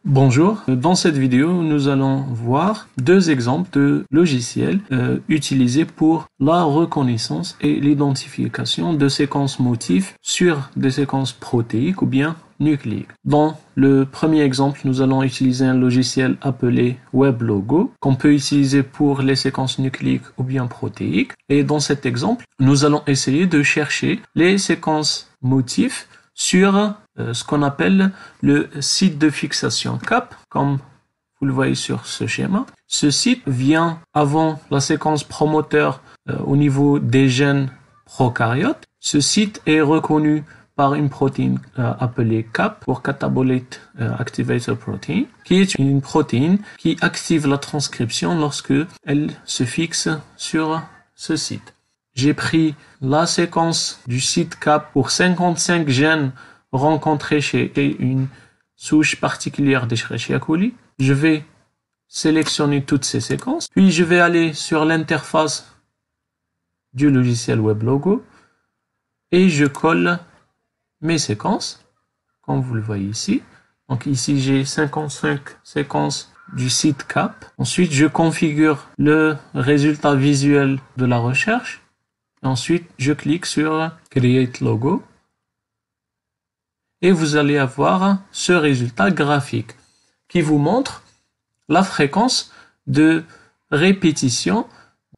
Bonjour, dans cette vidéo, nous allons voir deux exemples de logiciels utilisés pour la reconnaissance et l'identification de séquences motifs sur des séquences protéiques ou bien nucléiques. Dans le premier exemple, nous allons utiliser un logiciel appelé WebLogo qu'on peut utiliser pour les séquences nucléiques ou bien protéiques. Et dans cet exemple, nous allons essayer de chercher les séquences motifs sur ce qu'on appelle le site de fixation CAP, comme vous le voyez sur ce schéma. Ce site vient avant la séquence promoteur au niveau des gènes prokaryotes. Ce site est reconnu par une protéine appelée CAP, pour Catabolate Activator Protein, qui est une protéine qui active la transcription lorsque elle se fixe sur ce site. J'ai pris la séquence du site CAP pour 55 gènes rencontrés chez une souche particulière d'Escherichia coli. Je vais sélectionner toutes ces séquences, puis je vais aller sur l'interface du logiciel WebLogo et je colle mes séquences, comme vous le voyez ici. Donc ici, j'ai 55 séquences du site CAP. Ensuite, je configure le résultat visuel de la recherche. Ensuite, je clique sur Create Logo et vous allez avoir ce résultat graphique qui vous montre la fréquence de répétition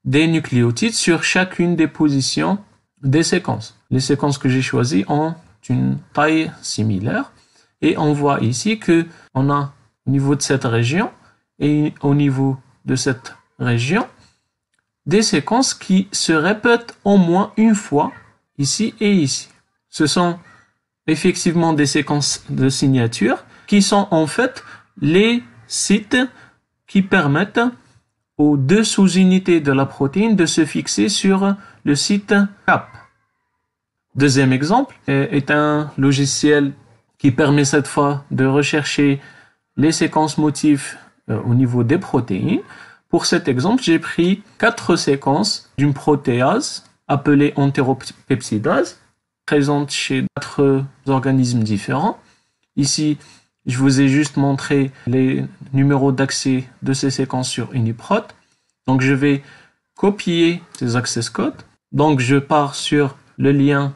des nucléotides sur chacune des positions des séquences. Les séquences que j'ai choisies ont une taille similaire et on voit ici que on a au niveau de cette région et au niveau de cette région des séquences qui se répètent au moins une fois ici et ici. Ce sont effectivement des séquences de signature qui sont en fait les sites qui permettent aux deux sous-unités de la protéine de se fixer sur le site CAP. Deuxième exemple est un logiciel qui permet cette fois de rechercher les séquences motifs au niveau des protéines. Pour cet exemple, j'ai pris 4 séquences d'une protéase appelée entéropeptidase, présente chez 4 organismes différents. Ici, je vous ai juste montré les numéros d'accès de ces séquences sur UniProt. Donc, je vais copier ces access codes. Donc, je pars sur le lien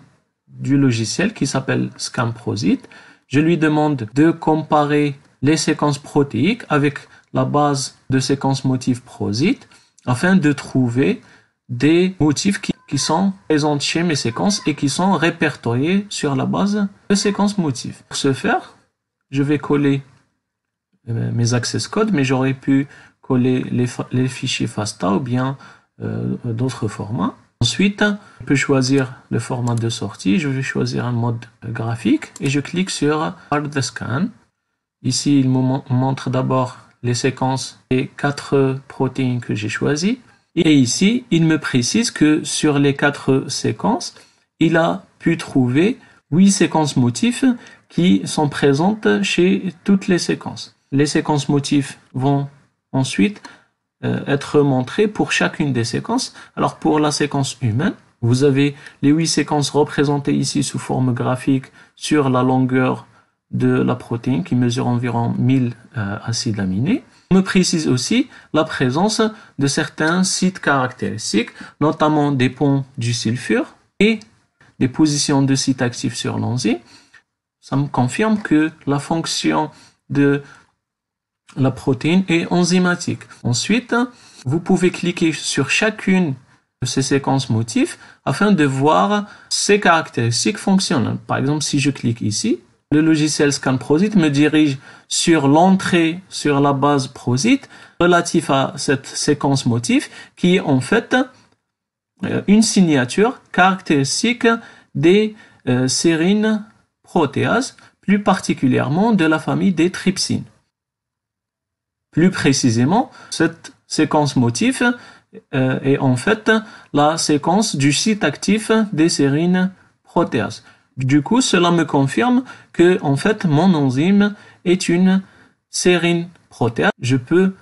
du logiciel qui s'appelle ScanProsit. Je lui demande de comparer les séquences protéiques avec la base de séquences motifs PROSIT afin de trouver des motifs qui sont présents chez mes séquences et qui sont répertoriés sur la base de séquences motifs. Pour ce faire, je vais coller mes access codes, mais j'aurais pu coller les fichiers FASTA ou bien d'autres formats. Ensuite, je peux choisir le format de sortie. Je vais choisir un mode graphique et je clique sur Start the Scan. Ici, il me montre d'abord les séquences des 4 protéines que j'ai choisies. Et ici, il me précise que sur les 4 séquences, il a pu trouver 8 séquences motifs qui sont présentes chez toutes les séquences. Les séquences motifs vont ensuite être montrées pour chacune des séquences. Alors pour la séquence humaine, vous avez les 8 séquences représentées ici sous forme graphique sur la longueur de la protéine qui mesure environ 1000 acides aminés. On me précise aussi la présence de certains sites caractéristiques, notamment des ponts du sulfure et des positions de sites actifs sur l'enzyme. Ça me confirme que la fonction de la protéine est enzymatique. Ensuite, vous pouvez cliquer sur chacune de ces séquences motifs afin de voir ces caractéristiques fonctionnelles. Par exemple, si je clique ici, le logiciel ScanProsit me dirige sur l'entrée sur la base Prosit relatif à cette séquence motif qui est en fait une signature caractéristique des sérines protéases, plus particulièrement de la famille des trypsines. Plus précisément, cette séquence motif est en fait la séquence du site actif des sérines protéases. Du coup, cela me confirme que, en fait, mon enzyme est une sérine protéase. Je peux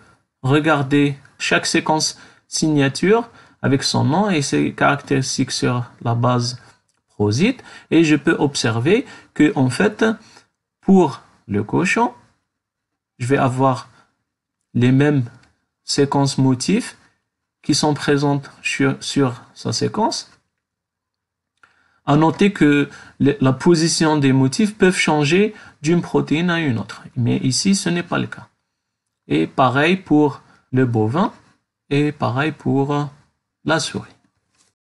regarder chaque séquence signature avec son nom et ses caractéristiques sur la base Prosit et je peux observer que, en fait, pour le cochon, je vais avoir les mêmes séquences motifs qui sont présentes sur sa séquence. À noter que la position des motifs peuvent changer d'une protéine à une autre. Mais ici, ce n'est pas le cas. Et pareil pour le bovin et pareil pour la souris.